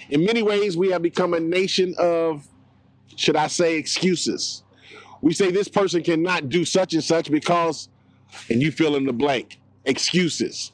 In many ways, we have become a nation of, should I say, excuses. We say this person cannot do such and such because, and you fill in the blank, excuses.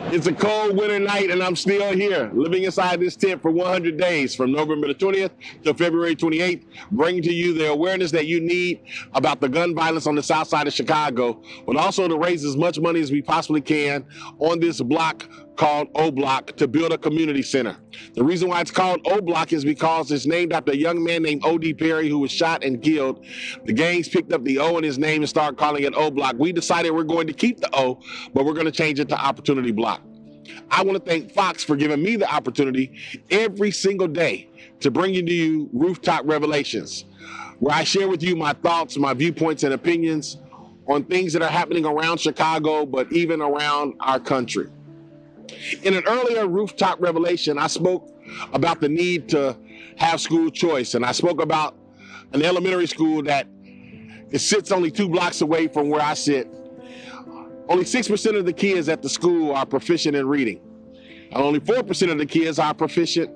It's a cold winter night and I'm still here, living inside this tent for 100 days from November the 20th to February 28th, bringing to you the awareness that you need about the gun violence on the south side of Chicago, but also to raise as much money as we possibly can on this block called O Block to build a community center. The reason why it's called O Block is because it's named after a young man named O.D. Perry who was shot and killed. The gangs picked up the O in his name and started calling it O Block. We decided we're going to keep the O, but we're going to change it to Opportunity Block. I want to thank Fox for giving me the opportunity every single day to bring to you Rooftop Revelations, where I share with you my thoughts, my viewpoints, and opinions on things that are happening around Chicago, but even around our country. In an earlier Rooftop Revelation, I spoke about the need to have school choice, and I spoke about an elementary school that it sits only 2 blocks away from where I sit. Only 6% of the kids at the school are proficient in reading, and only 4% of the kids are proficient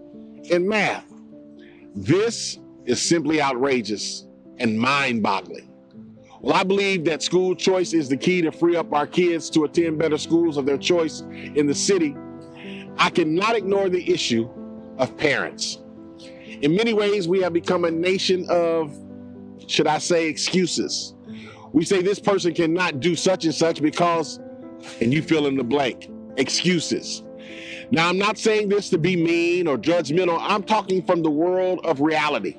in math. This is simply outrageous and mind-boggling. Well, I believe that school choice is the key to free up our kids to attend better schools of their choice in the city. I cannot ignore the issue of parents. In many ways, we have become a nation of, should I say, excuses. We say this person cannot do such and such because, and you fill in the blank, excuses. Now, I'm not saying this to be mean or judgmental. I'm talking from the world of reality.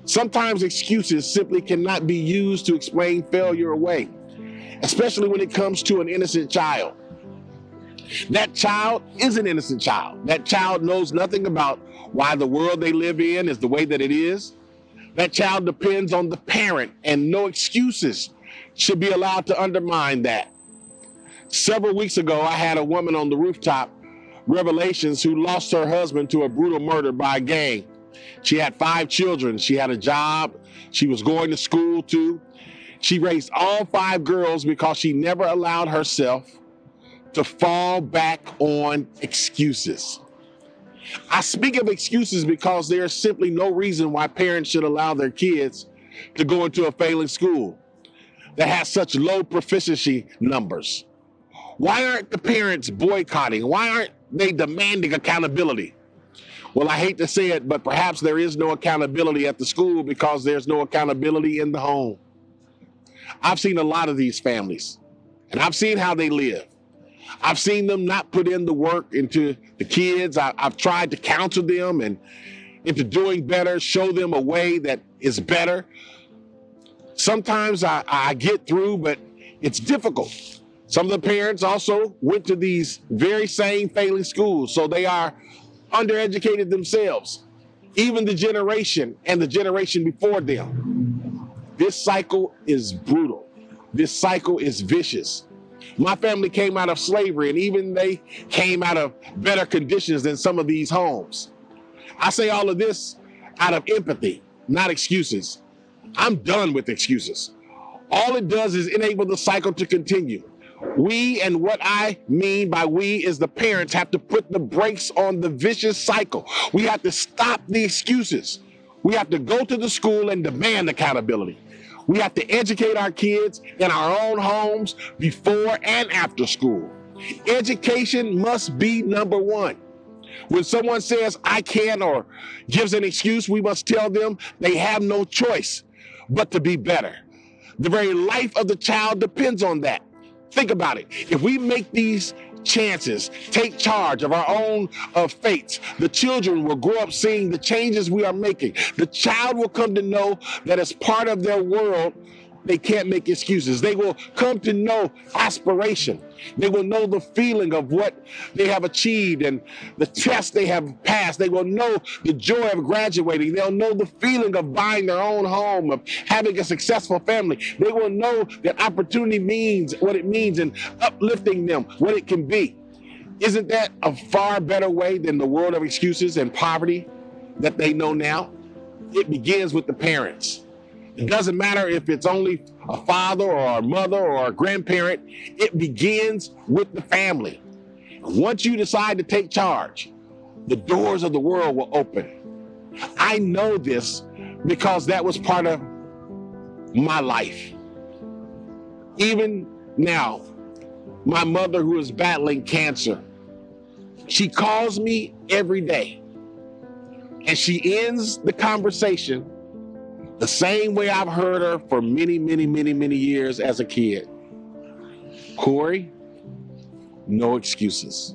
Sometimes excuses simply cannot be used to explain failure away, especially when it comes to an innocent child. That child is an innocent child. That child knows nothing about why the world they live in is the way that it is. That child depends on the parent, and no excuses should be allowed to undermine that. Several weeks ago, I had a woman on the Rooftop Revelations who lost her husband to a brutal murder by a gang. She had 5 children. She had a job. She was going to school too. She raised all 5 girls because she never allowed herself to fall back on excuses. I speak of excuses because there is simply no reason why parents should allow their kids to go into a failing school that has such low proficiency numbers. Why aren't the parents boycotting? Why aren't they demanding accountability? Well, I hate to say it, but perhaps there is no accountability at the school because there's no accountability in the home. I've seen a lot of these families, and I've seen how they live. I've seen them not put in the work into the kids. I've tried to counsel them and into doing better, show them a way that is better. Sometimes I get through, but it's difficult. Some of the parents also went to these very same failing schools, so they are undereducated themselves, even the generation and the generation before them. This cycle is brutal. This cycle is vicious. My family came out of slavery, and even they came out of better conditions than some of these homes. I say all of this out of empathy, not excuses. I'm done with excuses. All it does is enable the cycle to continue. We, and what I mean by we is the parents, have to put the brakes on the vicious cycle. We have to stop the excuses. We have to go to the school and demand accountability. We have to educate our kids in our own homes before and after school. Education must be number one. When someone says I can or gives an excuse, we must tell them they have no choice but to be better. The very life of the child depends on that. Think about it. If we make these chances, take charge of our own fates, the children will grow up seeing the changes we are making. The child will come to know that as part of their world, they can't make excuses. They will come to know aspiration. They will know the feeling of what they have achieved and the tests they have passed. They will know the joy of graduating. They'll know the feeling of buying their own home, of having a successful family. They will know that opportunity means what it means and uplifting them, what it can be. Isn't that a far better way than the world of excuses and poverty that they know now? It begins with the parents. It doesn't matter if it's only a father or a mother or a grandparent. It begins with the family. Once you decide to take charge, the doors of the world will open. I know this because that was part of my life. Even now, my mother, who is battling cancer, she calls me every day, and she ends the conversation the same way I've heard her for many, many, many, many years as a kid. Corey, no excuses.